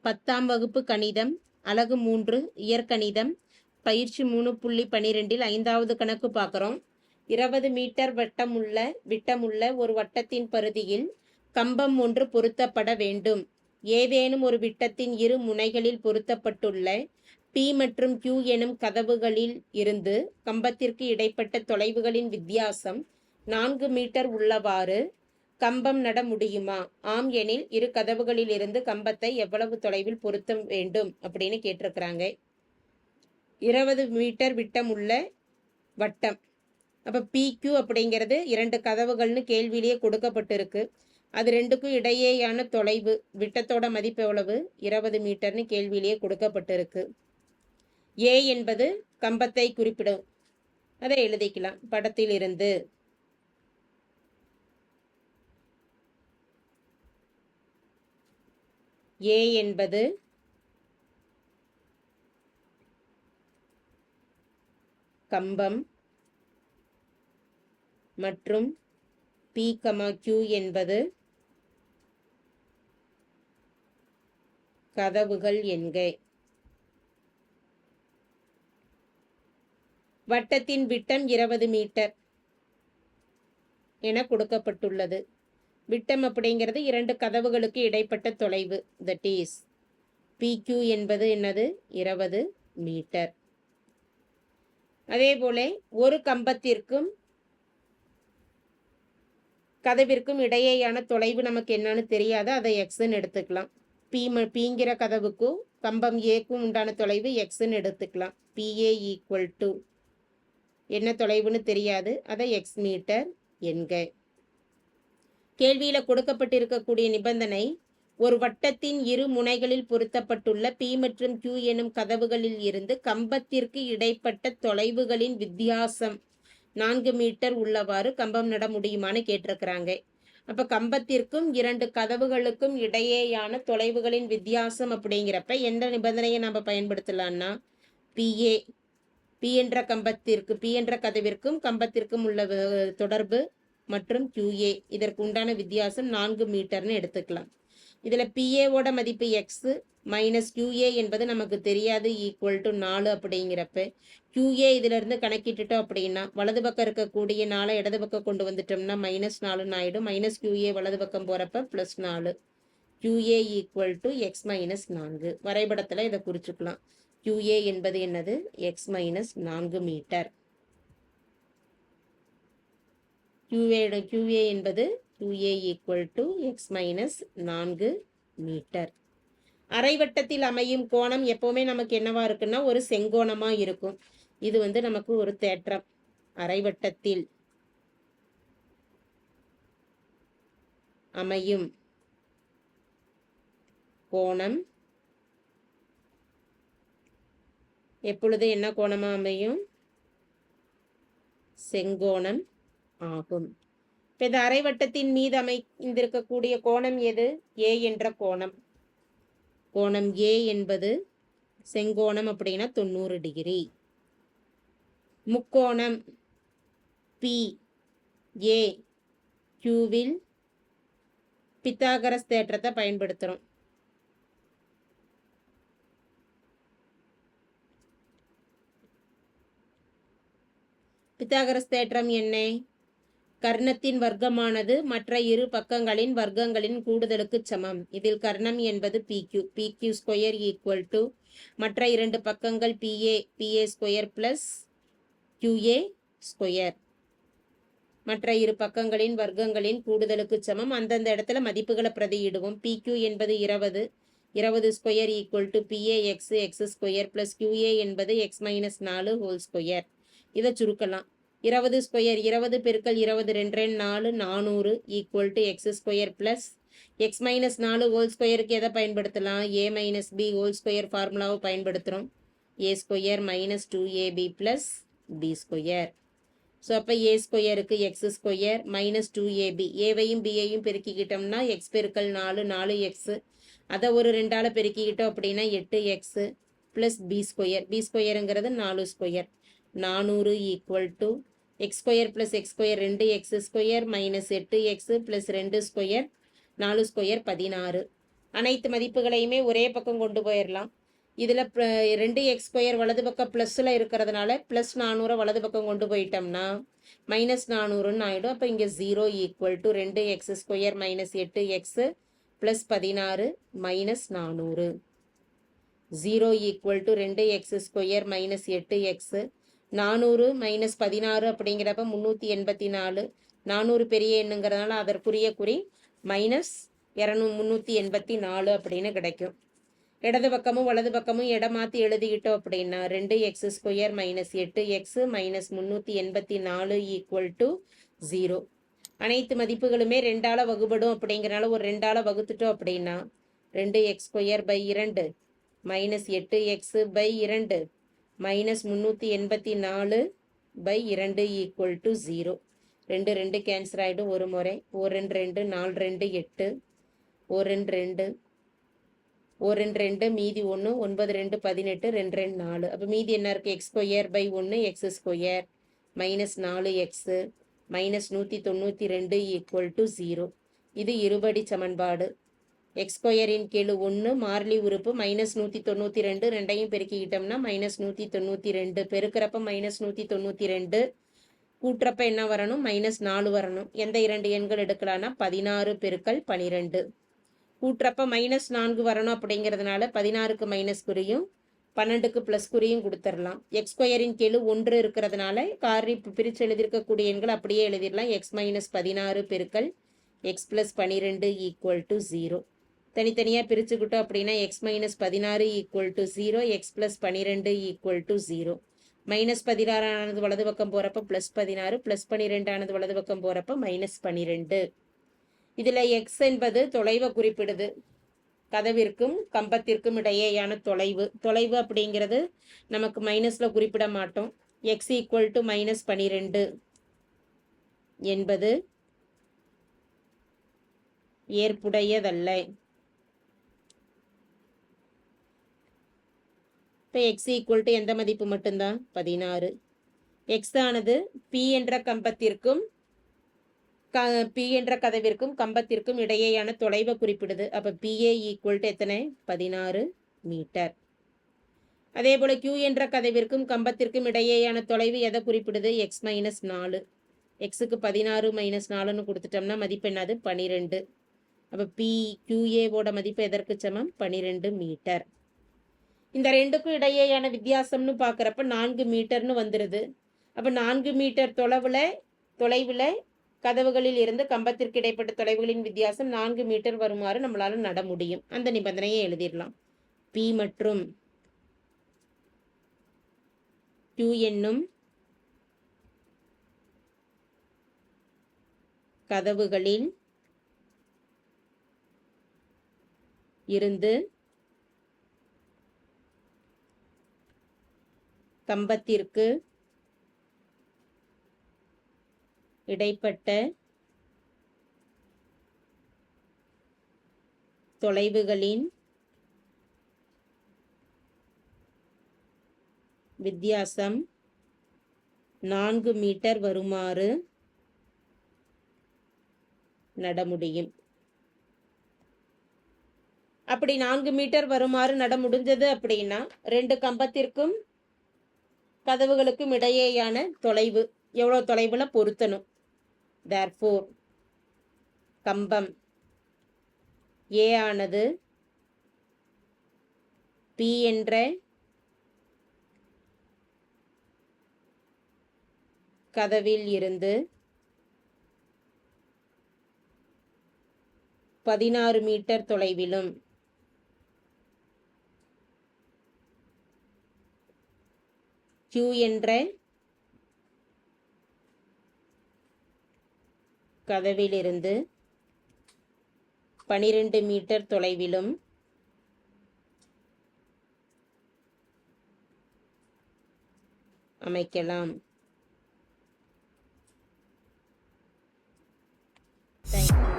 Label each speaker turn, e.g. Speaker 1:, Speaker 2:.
Speaker 1: 10ஆம் வகுப்பு கணிதம் அலகு 3 இயற்கணிதம் பயிற்சி 3.12 5வது கணக்கு பார்க்குறோம். 20 மீட்டர் விட்டமுள்ள ஒரு வட்டத்தின் பரிதியில் கம்பம் ஒன்று பொருத்தப்பட வேண்டும். ஏதேனும் ஒரு விட்டத்தின் இரு முனைகளில் பொருத்தப்பட்டுள்ள P மற்றும் Q எனும் கதவுகளில் இருந்து கம்பத்திற்கு இடைப்பட்ட தொலைவுகளின் வித்தியாசம் 4 மீட்டர் உள்ளவாறு கம்பம் நட முடியுமா? ஆம் எனில் இரு கதவுகளில் இருந்து கம்பத்தை எவ்வளவு தொலைவில் பொருத்த வேண்டும் அப்படின்னு கேட்டிருக்கிறாங்க. 20 மீட்டர் விட்டமுள்ள வட்டம். அப்ப PQ அப்படிங்கிறது 2 கதவுகள்னு கேள்வியிலேயே கொடுக்கப்பட்டிருக்கு. அது ரெண்டுக்கும் இடையேயான தொலைவு விட்டத்தோட மதிப்பு எவ்வளவு? 20 மீட்டர்னு கேள்வியிலேயே கொடுக்கப்பட்டிருக்கு. A என்பது கம்பத்தை குறிப்பிடும். அதை எழுதிக்கலாம். படத்தில் இருந்து A என்பது கம்பம் மற்றும் P, Q என்பது கதவுகள் என்க. வட்டத்தின் விட்டம் 20 மீட்டர் என கொடுக்கப்பட்டுள்ளது. விட்டம் அப்படிங்கிறது 2 கதவுகளுக்கு இடைப்பட்ட தொலைவு. தட் இஸ் PQ என்பது என்னது? 20 மீட்டர். அதே போல ஒரு கம்பத்திற்கும் கதவிற்கும் இடையேயான தொலைவு நமக்கு என்னன்னு தெரியாது. அதை எக்ஸ்ன்னு எடுத்துக்கலாம். Pங்கிற கதவுக்கும் கம்பம் ஏக்கும் உண்டான தொலைவு எக்ஸ்ன்னு எடுத்துக்கலாம். PA ஈக்குவல் டு என்ன தொலைவுன்னு தெரியாது. அதை எக்ஸ் மீட்டர் என்க. கேள்வியில கொடுக்கப்பட்டிருக்கக்கூடிய நிபந்தனை ஒரு வட்டத்தின் இரு முனைகளில் பொருத்தப்பட்டுள்ள P மற்றும் Q எனும் கதவுகளில் இருந்து கம்பத்திற்கு இடைப்பட்ட தொலைவுகளின் வித்தியாசம் 4 மீட்டர் உள்ளவாறு கம்பம் நட முடியுமான்னு கேட்டிருக்கிறாங்க. அப்ப கம்பத்திற்கும் 2 கதவுகளுக்கும் இடையேயான தொலைவுகளின் வித்தியாசம் அப்படிங்கிறப்ப எந்த நிபந்தனையை நம்ம பயன்படுத்தலாம்னா PA P என்ற கதவிற்கும் கம்பத்திற்கும் உள்ள தொடர்பு மற்றும் QA இதற்கு உண்டான வித்தியாசம் 4 மீட்டர்னு எடுத்துக்கலாம். இதுல PAவோட மதிப்பு எக்ஸ் மைனஸ் QA என்பது நமக்கு தெரியாது ஈக்குவல் டு 4 அப்படிங்கிறப்ப QA இதுல இருந்து கணக்கிட்டுட்டோம் அப்படின்னா வலது பக்கம் இருக்கக்கூடிய 4 இடது பக்கம் கொண்டு வந்துட்டோம்னா -4 ஆயிடும். மைனஸ் QA வலது பக்கம் போறப்ப +4 QA equal to x minus 4. வரைபடத்துல இதை குறிச்சுக்கலாம். QA என்பது என்னது? X minus 4 metre. QA என்பது QA equal to x minus 4 metre. அரைவட்டத்தில் அமையும் கோணம் எப்பவுமே நமக்கு என்னவா இருக்குன்னா ஒரு செங்கோணமா இருக்கும். இது நமக்கு ஒரு தேற்றம். அரைவட்டத்தில் அமையும் கோணம் எப்பொழுது என்ன கோணமா அமையும்? செங்கோணம் ஆகும். இப்ப இந்த அரைவட்டத்தின் மீது அமைந்திருக்கக்கூடிய கோணம் எது? A என்ற கோணம். கோணம் A என்பது செங்கோணம் அப்படின்னா 90 டிகிரி. முக்கோணம் PA Qவில் பித்தாகரஸ் தேற்றத்தை பயன்படுத்துறோம். பித்தாகரஸ் தேற்றம் என்ன? கர்ணத்தின் வர்க்கமானது மற்ற இரு பக்கங்களின் வர்க்கங்களின் கூடுதலுக்கு சமம். இதில் கர்ணம் என்பது PQ ஸ்கொயர் ஈக்குவல் டு மற்ற 2 பக்கங்கள் PA square plus QA square. மற்ற இரு பக்கங்களின் வர்க்கங்களின் கூடுதலுக்கு சமம். அந்தந்த இடத்துல மதிப்புகளை பிரதியிடுவோம். PQ என்பது 20 square equal to PA X square plus QA என்பது எக்ஸ் மைனஸ் 4 ஹோல் ஸ்கொயர். இதை சுருக்கலாம். 20 ஸ்கொயர் 20 பெருக்கல் 20 2 4 400 equal to x square plus x minus 4 whole ஸ்கொயருக்கு எதை பயன்படுத்தலாம்? A minus B whole square ஃபார்முலாவை பயன்படுத்துகிறோம். A square minus 2AB plus B square. So அப்போ A ஸ்கொயருக்கு எக்ஸ் ஸ்கொயர் மைனஸ் 2AB. ஏவையும் பியையும் பெருக்கிக்கிட்டோம்னா எக்ஸ் பெருக்கல் 4 அதை ஒரு 2ஆல் பெருக்கிக்கிட்டோம் அப்படின்னா 8x plus B square. B ஸ்கொயருங்கிறது 4 square. 400 equal to x square plus x square 2x square minus 8x plus 2 square 4 square 16. அனைத்து மதிப்புகளையுமே ஒரே பக்கம் கொண்டு போயிடலாம். இதில் 2x² வலது பக்கம் ப்ளஸில் இருக்கிறதுனால +400 வலது பக்கம் கொண்டு போயிட்டோம்னா -400ன்னு ஆகிடும். அப்போ இங்கே 0 = 2x² - 8x + 16 -400. 0 = 2x² - 8x 400 - 16 அப்படிங்கிறப்ப 384. 400 பெரிய எண்ணுங்கிறதுனால அதற்குரிய குறி -384 அப்படின்னு கிடைக்கும். இடது பக்கமும் வலது பக்கமும் இடம் மாற்றி எழுதிக்கிட்டோம் அப்படின்னா 2x² - 8x -384 = 0. அனைத்து மதிப்புகளுமே 2ஆல் வகுப்படும் அப்படிங்கிறனால ஒரு 2ஆல் வகுத்துட்டோம் அப்படின்னா 2x² / 2 -8x / 2 -384 / 2 = 0. 2 2 கேன்சல் ஆகிடும். ஒரு முறை 1 2 2 4 2 8 1 2 1 2 மீதி 1 9 2 18 2 2 4. அப்போ மீதி என்ன இருக்குது? x² / 1 x² -4x -192 = 0. இது இருபடி சமன்பாடு. x² கீழ் 1 மாறிலி உறுப்பு -192 ரெண்டையும் பெருக்கிக்கிட்டோம்னா -192 பெருக்கிறப்ப -192 கூட்டுறப்ப என்ன வரணும்? -4 வரணும். எந்த இரண்டு எண்கள் எடுக்கலாம்னா 16 × 12 கூட்டுறப்ப -4 வரணும். அப்படிங்கிறதுனால 16க்கு மைனஸ் குறியும் 12க்கு ப்ளஸ் குறியும் கொடுத்துடலாம். x² கீழ் 1 இருக்கிறதுனால காரி பிரித்து எழுதியிருக்கக்கூடிய எண்கள் அப்படியே எழுதிடலாம். x - 16 × x + 12 = 0. தனித்தனியாக பிரிச்சுக்கிட்டோம் அப்படின்னா x - 16 = 0 x + 12 = 0. -16 ஆனது வலது பக்கம் போகிறப்ப +16 +12 ஆனது வலது பக்கம் போகிறப்ப -12. இதில் x என்பது தொலைவை குறிப்பிடுது. கதவிற்கும் கம்பத்திற்கும் இடையேயான தொலைவு அப்படிங்கிறது நமக்கு மைனஸில் குறிப்பிட மாட்டோம். x = -12 என்பது ஏற்புடையதல்ல. இப்போ x = எந்த மதிப்பு மட்டும்தான்? 16. x ஆனது p என்ற கம்பத்திற்கும் p என்ற கதவிற்கும் கம்பத்திற்கும் இடையேயான தொலைவை குறிப்பிடுது. அப்போ PA = எத்தனை? 16 மீட்டர். அதே போல் q என்ற கதவிற்கும் கம்பத்திற்கும் இடையேயான தொலைவு எதை குறிப்பிடுது? x - 4. xக்கு 16 - 4ன்னு கொடுத்துட்டோம்னா மதிப்பு என்னது? 12. அப்போ PQAவோட மதிப்பு எதற்கு சமம்? 12 மீட்டர். இந்த ரெண்டுக்கும் இடையேயான வித்தியாசம்னு பார்க்குறப்ப 4 மீட்டர்னு வந்துடுது. அப்போ 4 மீட்டர் தொலைவில் கதவுகளில் இருந்து கம்பத்திற்கு இடைப்பட்ட தொலைவுகளின் வித்தியாசம் 4 மீட்டர் வருமாறு நம்மளால் நட முடியும். அந்த நிபந்தனையை எழுதிடலாம். P மற்றும் Q என்னும் கதவுகளில் இருந்து கம்பத்திற்கு இடைப்பட்ட தொலைவுகளின் வித்தியாசம் 4 மீட்டர் வருமாறு நட முடியும். அப்படி 4 மீட்டர் வருமாறு நட முடிஞ்சது அப்படின்னா 2 கம்பத்திற்கும் கதவுகளுக்கும் இடையேயான தொலைவு எவ்வளோ தொலைவில் பொருத்தணும். therefore கம்பம் A ஆனது P என்ற கதவில் இருந்து 16 மீட்டர் தொலைவிலும் Q என்ற கதவிலிருந்து 12 மீட்டர் தொலைவிலும் அமைக்கலாம். தேங்க்யூ.